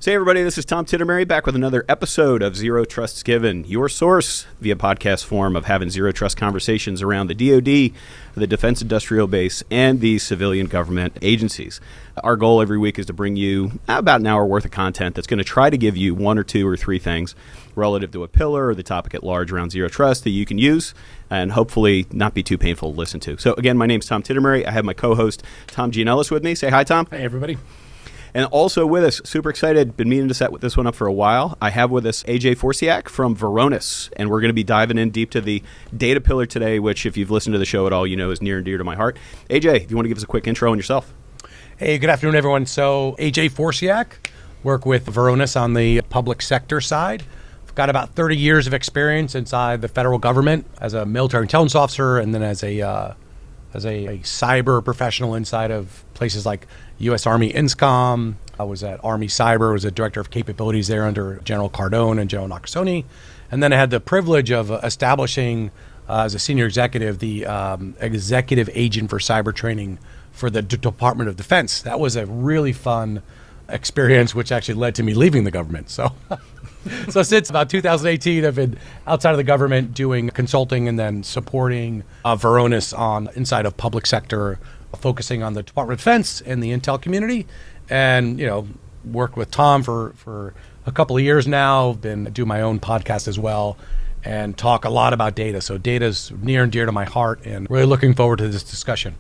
So hey everybody, this is Tom Tittermary back with another episode of Zero Trusts Given, your source via podcast form of having zero trust conversations around the DoD, the Defense Industrial Base, and the civilian government agencies. Our goal every week is to bring you about an hour worth of content that's going to try to give you one or two or three things relative to a pillar or the topic at large around zero trust that you can use and hopefully not be too painful to listen to. So again, my name's Tom Tittermary. I have my co-host Tom Gianellis with me. Say hi, Tom. Hey, everybody. And also with us, super excited, been meaning to set this one up for a while. I have with us AJ Forsiak from Varonis, and we're going to be diving in deep to the data pillar today, which if you've listened to the show at all, you know is near and dear to my heart. AJ, do you want to give us a quick intro on yourself? Hey, good afternoon, everyone. So AJ Forsiak, work with Varonis on the public sector side. I've got about 30 years of experience inside the federal government as a military intelligence officer and then as a cyber professional inside of places like U.S. Army INSCOM. I was at Army Cyber, was a director of capabilities there under General Cardone and General Nakasone. And then I had the privilege of establishing, as a senior executive, the executive agent for cyber training for the Department of Defense. That was a really fun experience, which actually led to me leaving the government. So since about 2018, I've been outside of the government doing consulting and then supporting Varonis on inside of public sector, focusing on the Department of Defense and the intel community. And, you know, worked with Tom for a couple of years now, been do my own podcast as well and talk a lot about data. So data's near and dear to my heart and really looking forward to this discussion.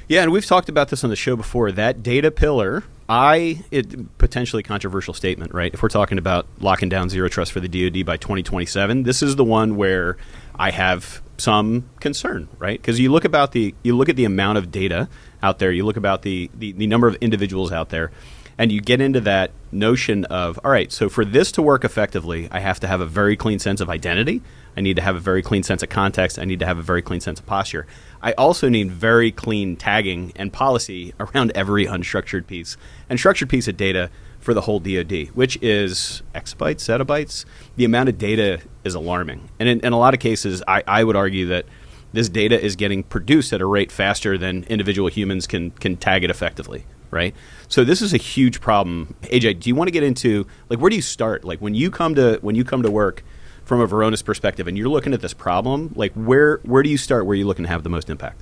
Yeah, and we've talked about this on the show before. That data pillar, potentially controversial statement, right? If we're talking about locking down zero trust for the DoD by 2027, this is the one where I have some concern, right? Because you look at the amount of data out there, you look about the number of individuals out there, and you get into that notion of, all right, so for this to work effectively, I have to have a very clean sense of identity. I need to have a very clean sense of context. I need to have a very clean sense of posture. I also need very clean tagging and policy around every unstructured piece and structured piece of data for the whole DoD, which is exabytes, zettabytes. The amount of data is alarming. And in a lot of cases, I would argue that this data is getting produced at a rate faster than individual humans can tag it effectively, right? So this is a huge problem. AJ, do you want to get into, like, where do you start? Like, when you come to work from a Varonis perspective and you're looking at this problem, like where do you start? Where are you looking to have the most impact?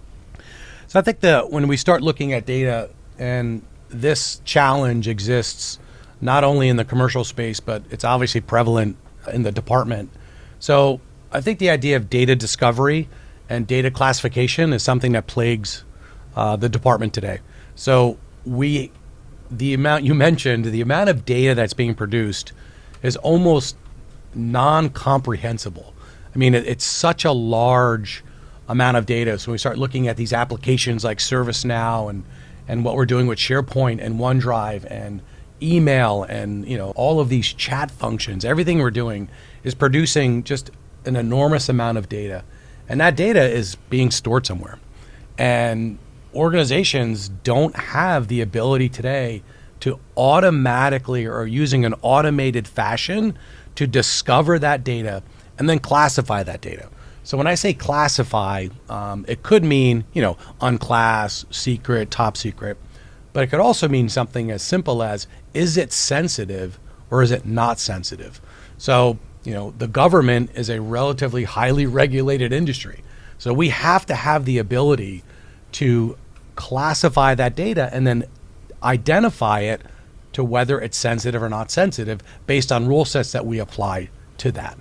So I think that when we start looking at data, and this challenge exists not only in the commercial space, but it's obviously prevalent in the department. So I think the idea of data discovery and data classification is something that plagues the department today. So the amount you mentioned, the amount of data that's being produced is almost non-comprehensible. I mean, it's such a large amount of data. So we start looking at these applications like ServiceNow and what we're doing with SharePoint and OneDrive and email and, you know, all of these chat functions. Everything we're doing is producing just an enormous amount of data. And that data is being stored somewhere. And organizations don't have the ability today to automatically or using an automated fashion to discover that data and then classify that data. So when I say classify, it could mean, you know, unclass, secret, top secret, but it could also mean something as simple as, is it sensitive or is it not sensitive? So, you know, the government is a relatively highly regulated industry. So we have to have the ability to classify that data and then identify it to whether it's sensitive or not sensitive based on rule sets that we apply to that.